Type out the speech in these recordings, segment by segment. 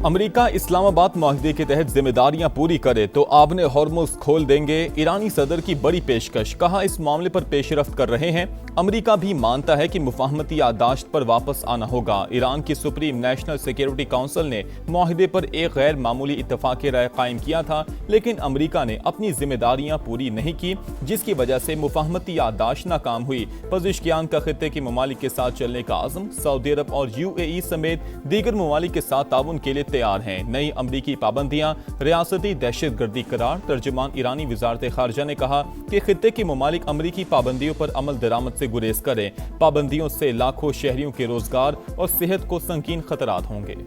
America Islamabad माहदे के तहत जिम्मेदारियां पूरी करे तो आबने हॉर्मुज़ खोल देंगे। ईरानी सदर की बड़ी पेशकश, कहा इस मामले पर पेशरफ्त कर रहे हैं। अमेरिका भी मानता है कि मुफाहमती याददाश्त पर वापस आना होगा। ईरान की सुप्रीम नेशनल सिक्योरिटी काउंसिल ने माहदे पर एक गैर मामूली इत्तफाक़ राय कायम किया था, लेकिन अमेरिका ने अपनी जिम्मेदारियां पूरी नहीं की, जिसकी वजह से मुफाहमती याददाश्त नाकाम हुई। पज़िशकियान का खित्ते के ममालिक के साथ चलने का आज़म, सऊदी अरब और UAE समेत दीगर ममालिक के साथ ताउन के लिए तैयार हैं। नई अमरीकी पाबंदियां रियासती दहशतगर्दी करार। तर्जुमान ईरानी वजारत खारजा ने कहा कि खित्ते के ममालिक अमरीकी पाबंदियों पर अमल दरामद से गुरेज करें। पाबंदियों से लाखों शहरियों के रोजगार और सेहत को संगीन खतरात होंगे।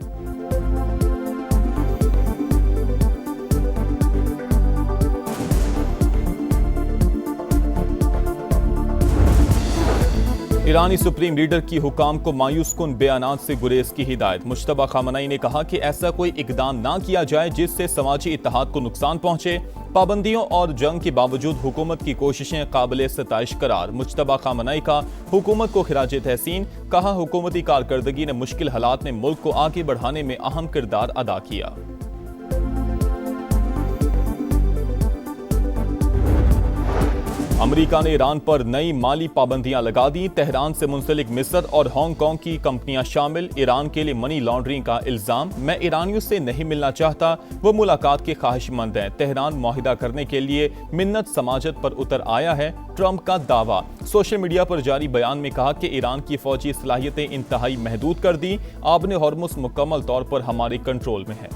ईरानी सुप्रीम लीडर की हुकाम को मायूस कुन बयानात से गुरेज की हिदायत। मुश्तबा खामनई ने कहा कि ऐसा कोई इकदाम ना किया जाए जिससे समाजी इत्तेहाद को नुकसान पहुंचे। पाबंदियों और जंग के बावजूद हुकूमत की कोशिशें काबिले सताइश करार। मुश्तबा खामनई का हुकूमत को खिराज तहसीन, कहा हुकूमती कारकर्दगी ने मुश्किल हालात में मुल्क को आगे बढ़ाने में अहम किरदार अदा किया। अमेरिका ने ईरान पर नई माली पाबंदियां लगा दी। तेहरान से मुंसलिक मिस्र और हांगकांग की कंपनियां शामिल। ईरान के लिए मनी लॉन्ड्रिंग का इल्जाम। मैं ईरानियों से नहीं मिलना चाहता, वो मुलाकात के ख्वाहिशमंद हैं। तेहरान मुआहिदा करने के लिए मिन्नत समाजत पर उतर आया है, ट्रंप का दावा। सोशल मीडिया पर जारी बयान में कहा कि ईरान की फौजी सलाहियतें इंतहाई महदूद कर दी। आबने हॉर्मुज़ मुकम्मल तौर पर हमारे कंट्रोल में है।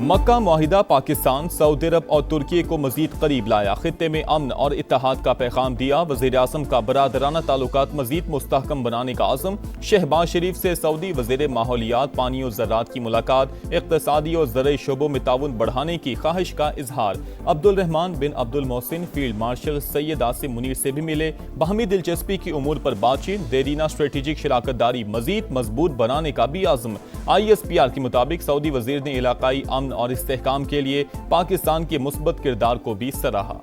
मक्का मुआहिदा पाकिस्तान, सऊदी अरब और तुर्की को मजीद करीब लाया। खित्ते में अमन और इत्तेहाद का पैगाम दिया। वज़ीर आज़म का बरादराना ताल्लुकात मजीद मुस्तहकम बनाने का आज़म। शहबाज शरीफ से सऊदी वज़ीर माहौलियात, पानी और ज़राअत की मुलाकात। इक़्तिसादी और ज़रई शोबों में ताउन बढ़ाने की ख्वाहिश का इजहार। अब्दुल रहमान बिन अब्दुल मोहसिन फील्ड मार्शल सैयद आसिम मुनीर से भी मिले। बाहमी दिलचस्पी की उमूर पर बातचीत। देरीना स्ट्रेटेजिक शराकतदारी मजीद मजबूत बनाने का भी आज़म। ISPR के मुताबिक सऊदी वज़ीर ने इलाकाई अमन और इस्तेहकाम के लिए पाकिस्तान के मुस्बत किरदार को भी सराहा।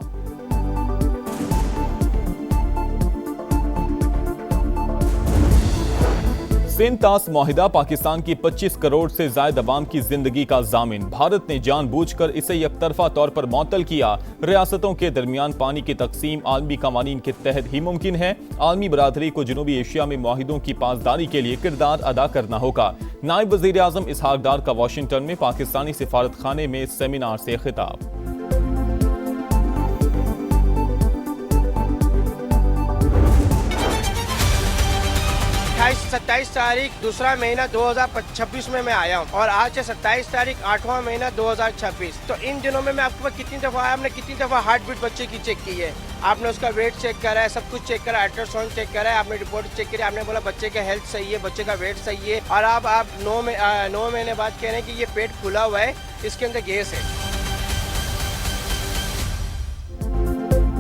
सिंध तास मुआहिदा पाकिस्तान की 25 करोड़ से ज्यादा अवाम की जिंदगी का जामिन। भारत ने जानबूझकर इसे यकतरफा तौर पर मुअत्तल किया। रियासतों के दरमियान पानी की तकसीम आलमी कवानीन के तहत ही मुमकिन है। आलमी बरादरी को जनूबी एशिया में मुआहिदों की पासदारी के लिए किरदार अदा करना होगा। नायब वज़ीर आज़म इसहाक डार का वाशिंगटन में पाकिस्तानी सिफारत खाने में सेमिनार से खिताब। 27 तारीख दूसरा महीना 2026 में मैं आया हूँ और आज से 27 तारीख 8वां महीना 2026। तो इन दिनों में मैं आपके पास कितनी दफ़ा आया, हमने कितनी दफ़ा हार्ट बीट बच्चे की चेक की है। आपने उसका वेट चेक करा है, सब कुछ चेक करा, अल्ट्रासाउंड चेक करा है, आपने रिपोर्ट चेक करी, आपने बोला बच्चे का हेल्थ सही है, बच्चे का वेट सही है। और आप 9 महीने बाद कह रहे हैं कि ये पेट खुला हुआ है, इसके अंदर गैस है।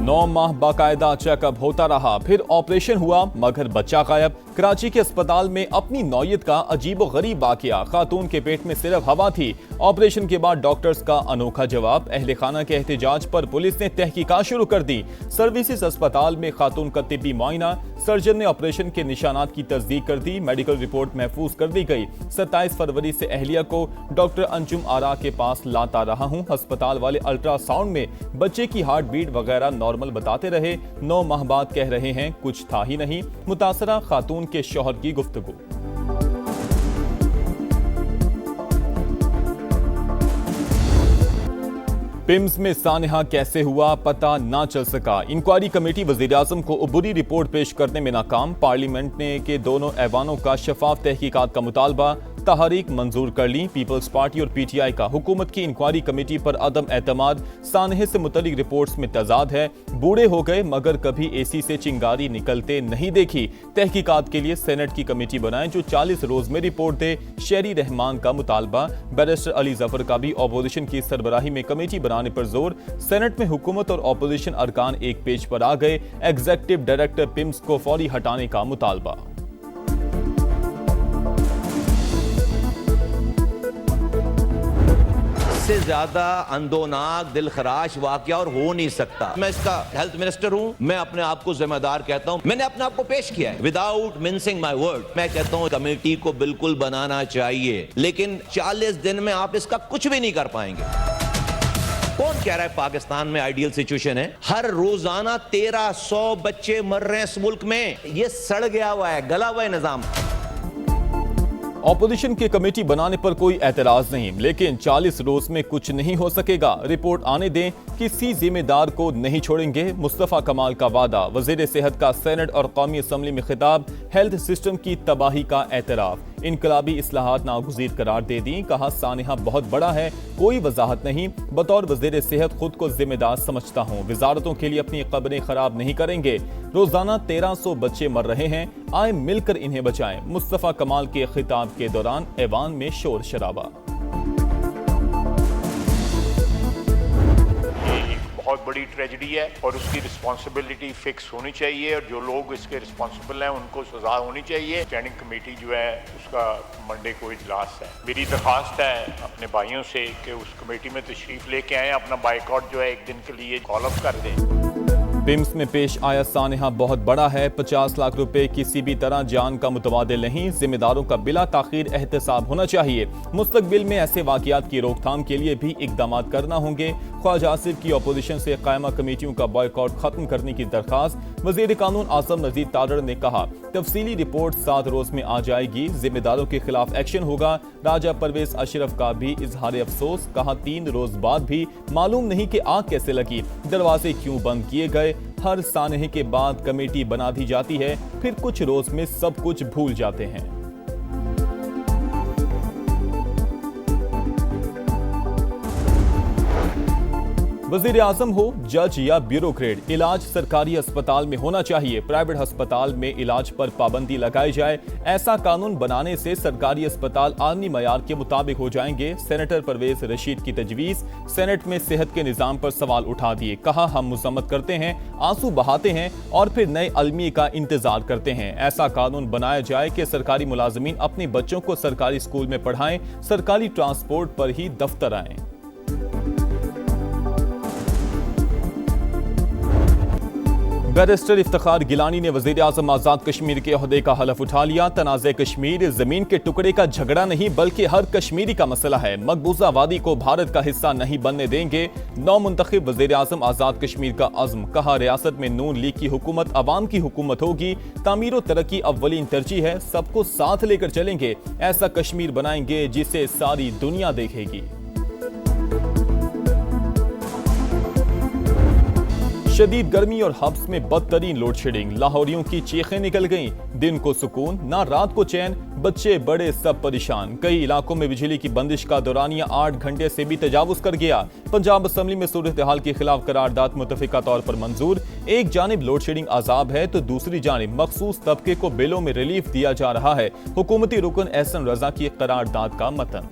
9 माह बाकायदा चेकअप होता रहा, फिर ऑपरेशन हुआ मगर बच्चा गायब। कराची के अस्पताल में अपनी नौयत का अजीब व गरीब वाकया। खातून के पेट में सिर्फ हवा थी। ऑपरेशन के बाद डॉक्टर्स का अनोखा जवाब। अहले खाना के एहतजाज पर पुलिस ने तहकीकात शुरू कर दी। सर्विसेज अस्पताल में खातून का तिब्बी मुआयना। सर्जन ने ऑपरेशन के निशानात की तस्दीक कर दी। मेडिकल रिपोर्ट महफूज कर दी गई। 27 फरवरी से अहलिया को डॉक्टर अंजुम आरा के पास लाता रहा हूँ। अस्पताल वाले अल्ट्रासाउंड में बच्चे की हार्ट बीट वगैरह नॉर्मल बताते रहे। 9 माह बाद कह रहे हैं कुछ था ही नहीं। मुतासरा खातून के शौहर की गुफ्तगू। पिम्स में सानहा कैसे हुआ पता ना चल सका। इंक्वायरी कमेटी वज़ीर आज़म को अबूरी रिपोर्ट पेश करने में नाकाम। पार्लियामेंट ने के दोनों ऐवानों का शफाफ तहकीकात का मुतालबा। तहरीक मंजूर कर ली। पीपल्स पार्टी और PTI का हुकूमत की इंक्वायरी कमेटी पर अदम एतमाद। सानहे से मुतल्लिक रिपोर्ट्स में तजाद है। बूढ़े हो गए मगर कभी AC से चिंगारी निकलते नहीं देखी। तहकीकात के लिए सेनेट की कमेटी बनाएं जो 40 रोज में रिपोर्ट दे। शहरी रहमान का मुतालबा। बैरिस्टर अली जफर का भी अपोजिशन की सरबराही में कमेटी बनाने पर जोर। सेनेट में हुकूमत और अपोजिशन अरकान एक पेज पर आ गए। एग्जीक्यूटिव डायरेक्टर पिम्स को फौरी हटाने का मुतालबा। इससे ज्यादा अंदोनाक दिल खराश वाकया और हो नहीं सकता। मैं इसका हेल्थ मिनिस्टर हूं, मैं अपने आप को जिम्मेदार कहता हूं, मैंने अपने आप को पेश किया है विदाउट मिंसिंग माय वर्ड। मैं कहता हूं कमेटी को बिल्कुल बनाना चाहिए, लेकिन 40 दिन में आप इसका कुछ भी नहीं कर पाएंगे। कौन कह रहा है पाकिस्तान में आइडियल सिचुएशन है? हर रोजाना 1300 बच्चे मर रहे हैं इस मुल्क में। ये सड़ गया हुआ है, गला हुआ है निजाम। ऑपोजिशन की कमेटी बनाने पर कोई एतराज नहीं, लेकिन 40 रोज में कुछ नहीं हो सकेगा। रिपोर्ट आने दें, किसी जिम्मेदार को नहीं छोड़ेंगे। मुस्तफा कमाल का वादा, वजीर सेहत का सेनेट और कौमी असम्बली में खिताब, हेल्थ सिस्टम की तबाही का एतराफ। इनकलाबी इस्लाहात नागुज़ीर करार दे दी, कहा सानिहा बहुत बड़ा है, कोई वजाहत नहीं। बतौर वजीर सेहत खुद को जिम्मेदार समझता हूँ, वजारतों के लिए अपनी कब्रें खराब नहीं करेंगे। रोजाना 1300 बच्चे मर रहे हैं, आए मिलकर इन्हें बचाएं। मुस्तफा कमाल के खिताब के दौरान ऐवान में शोर शराबा। बहुत बड़ी ट्रेजेडी है और उसकी रिस्पॉन्सिबिलिटी फिक्स होनी चाहिए और जो लोग इसके रिस्पॉन्सिबल हैं उनको सजा होनी चाहिए। स्टैंडिंग कमेटी जो है उसका मंडे को इजलास है। मेरी दरख्वास्त है अपने भाइयों से कि उस कमेटी में तशरीफ लेके आए, अपना बाइकआउट जो है एक दिन के लिए कॉल ऑफ कर दें। पिम्स में पेश आया सानिहा बहुत बड़ा है, 50 लाख रुपए किसी भी तरह जान का मुतबादिल नहीं, जिम्मेदारों का बिला ताखीर एहतसाब होना चाहिए। मुस्तकबिल में ऐसे वाकयात की रोकथाम के लिए भी इकदाम करना होंगे। ख्वाजा आसिफ की अपोजिशन से कायमा कमेटियों का बॉयकॉट खत्म करने की दरखास्त। वजीर कानून आसम नजीर तारड़ ने कहा तफसीली रिपोर्ट 7 रोज में आ जाएगी, जिम्मेदारों के खिलाफ एक्शन होगा। राजा परवेज अशरफ का भी इजहार अफसोस, कहा 3 रोज बाद भी मालूम नहीं कि आग कैसे लगी, दरवाजे क्यों बंद किए गए। हर सानहे के बाद कमेटी बना दी जाती है, फिर कुछ रोज में सब कुछ भूल जाते हैं। वजीर आजम हो, जज या ब्यूरोक्रेट, इलाज सरकारी अस्पताल में होना चाहिए। प्राइवेट अस्पताल में इलाज पर पाबंदी लगाई जाए। ऐसा कानून बनाने से सरकारी अस्पताल आलमी मयार के मुताबिक हो जाएंगे। सेनेटर परवेज रशीद की तजवीज। सेनेट में सेहत के निजाम पर सवाल उठा दिए, कहा हम मुजम्मत करते हैं, आंसू बहाते हैं और फिर नए अलमी का इंतजार करते हैं। ऐसा कानून बनाया जाए कि सरकारी मुलाजमीन अपने बच्चों को सरकारी स्कूल में पढ़ाएं, सरकारी ट्रांसपोर्ट पर ही दफ्तर आएं। बैरिस्टर इफ्तिखार गिलानी ने वजीर आज़म आज़ाद कश्मीर के ओहदे का हलफ उठा लिया। तनाज़े कश्मीर जमीन के टुकड़े का झगड़ा नहीं बल्कि हर कश्मीरी का मसला है। मकबूजा वादी को भारत का हिस्सा नहीं बनने देंगे। नौ मुंतखब वजीर आज़म आज़ाद कश्मीर का अज़्म, कहा रियासत में नून लीग की हुकूमत अवाम की हुकूमत होगी। तामीर व तरक्की अव्वलीन तरजीह है, सबको साथ लेकर चलेंगे। ऐसा कश्मीर बनाएंगे जिसे सारी दुनिया देखेगी। शदीद गर्मी और हब्स में बदतरीन लोड शेडिंग, लाहौरियों की चीखें निकल गईं। दिन को सुकून, ना रात को चैन, बच्चे बड़े सब परेशान। कई इलाकों में बिजली की बंदिश का दौरानिया 8 घंटे से भी तजावुज कर गया। पंजाब असम्बली में सूरत हाल के खिलाफ करारदाद मुतफिका तौर पर मंजूर। एक जानिब लोड शेडिंग अजाब है तो दूसरी जानिब मखसूस तबके को बिलों में रिलीफ दिया जा रहा है। हुकूमती रुकन एहसन रजा की करारदाद का मतन।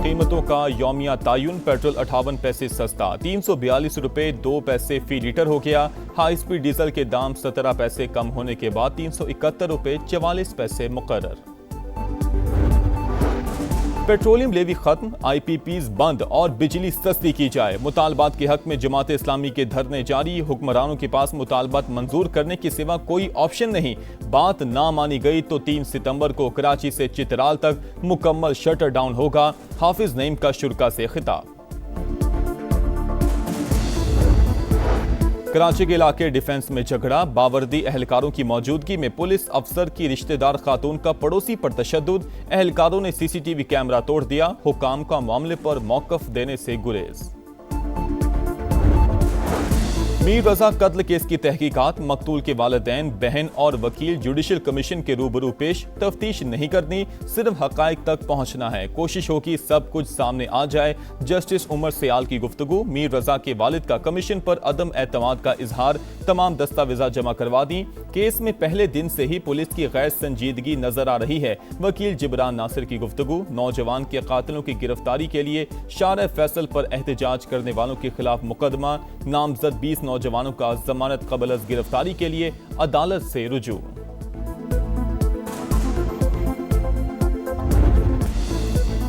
कीमतों का यौमिया तायुन, पेट्रोल 58 पैसे सस्ता, 342 रुपए 2 पैसे फी लीटर हो गया। हाई स्पीड डीजल के दाम 17 पैसे कम होने के बाद 371 रुपए 44 पैसे मुकर्रर। पेट्रोलियम लेवी खत्म, IPPs बंद और बिजली सस्ती की जाए। मुतालबात के हक में जमात इस्लामी के धरने जारी। हुक्मरानों के पास मुतालबात मंजूर करने के सिवा कोई ऑप्शन नहीं। बात ना मानी गई तो 3 सितंबर को कराची से चित्राल तक मुकम्मल शटर डाउन होगा। हाफिज नईम का शुरा से खिताब। कराची के इलाके डिफेंस में झगड़ा, बावर्दी एहलकारों की मौजूदगी में पुलिस अफसर की रिश्तेदार खातून का पड़ोसी पर तशद्दुद। एहलकारों ने CCTV कैमरा तोड़ दिया। हुकाम का मामले पर मौकफ देने से गुरेज। मीर रजा कत्ल केस की तहकीकात, मकतूल के वालिदैन, बहन और वकील जुडिशल कमीशन के रूबरू पेश। तफ्तीश नहीं करनी, सिर्फ हकायक तक पहुंचना है। कोशिश होगी सब कुछ सामने आ जाए। जस्टिस उमर सयाल की गुफ्तगू। मीर रजा के वालिद का कमीशन पर अदम एतमाद का इजहार, तमाम दस्तावेजा जमा करवा दी। केस में पहले दिन से ही पुलिस की गैर संजीदगी नजर आ रही है। वकील जिब्रान नासिर की गुफ्तगू। नौजवान के कातिलों की गिरफ्तारी के लिए शार फैसल पर एहतजाज करने वालों के खिलाफ मुकदमा। नामजद 20 नौजवानों का जमानत कबल गिरफ्तारी के लिए अदालत से रुजू।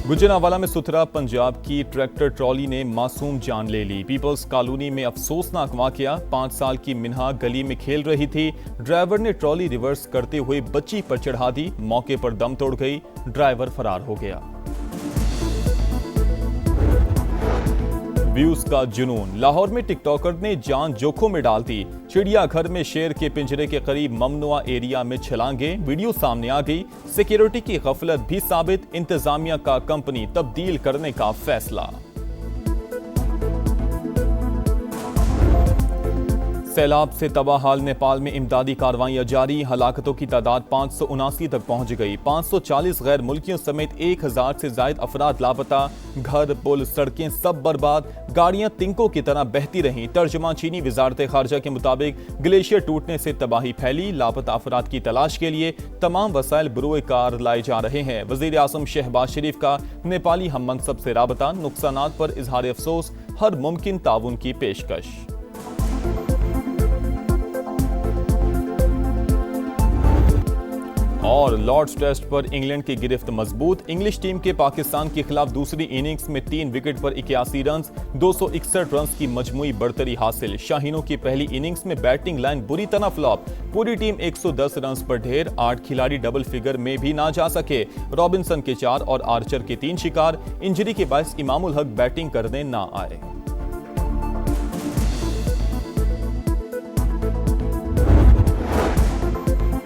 गुजरांवाला में सुथरा पंजाब की ट्रैक्टर ट्रॉली ने मासूम जान ले ली। पीपल्स कॉलोनी में अफसोसनाक वाकया। 5 साल की मिन्हा गली में खेल रही थी। ड्राइवर ने ट्रॉली रिवर्स करते हुए बच्ची पर चढ़ा दी। मौके पर दम तोड़ गई। ड्राइवर फरार हो गया। व्यूज का जुनून। लाहौर में टिकटॉकर ने जान जोखिम में डाल दी। चिड़ियाघर में शेर के पिंजरे के करीब ममनुआ एरिया में छलांगे। वीडियो सामने आ गई। सिक्योरिटी की गफलत भी साबित। इंतजामिया का कंपनी तब्दील करने का फैसला। सैलाब से तबाहाल नेपाल में इमदादी कार्रवाइयां जारी। हलाकतों की तादाद 579 तक पहुंच गई। 540 गैर मुल्कियों समेत 1000 से ज्यादा अफराद लापता। घर, पुल, सड़कें सब बर्बाद। गाड़ियां तिनकों की तरह बहती रहीं। तर्जुमान चीनी वजारत खारजा के मुताबिक ग्लेशियर टूटने से तबाही फैली। लापता अफराद की तलाश के लिए तमाम वसाइल बरोए कार लाए जा रहे हैं। वजीर आजम शहबाज शरीफ का नेपाली हम मनसब से राबता। नुकसानात पर इजहार अफसोस। हर मुमकिन ताउन की पेशकश। और लॉर्ड्स टेस्ट पर इंग्लैंड की गिरफ्त मजबूत। इंग्लिश टीम के पाकिस्तान के खिलाफ दूसरी इनिंग्स में 3 विकेट पर 81 रन, 261 रन की मजमूई बढ़तरी हासिल। शाहीनों की पहली इनिंग्स में बैटिंग लाइन बुरी तरह फ्लॉप। पूरी टीम 110 रन पर ढेर। 8 खिलाड़ी डबल फिगर में भी ना जा सके। रॉबिन्सन के 4 और आर्चर के 3 शिकार। इंजरी के बायस इमामुल हक बैटिंग करने ना आए।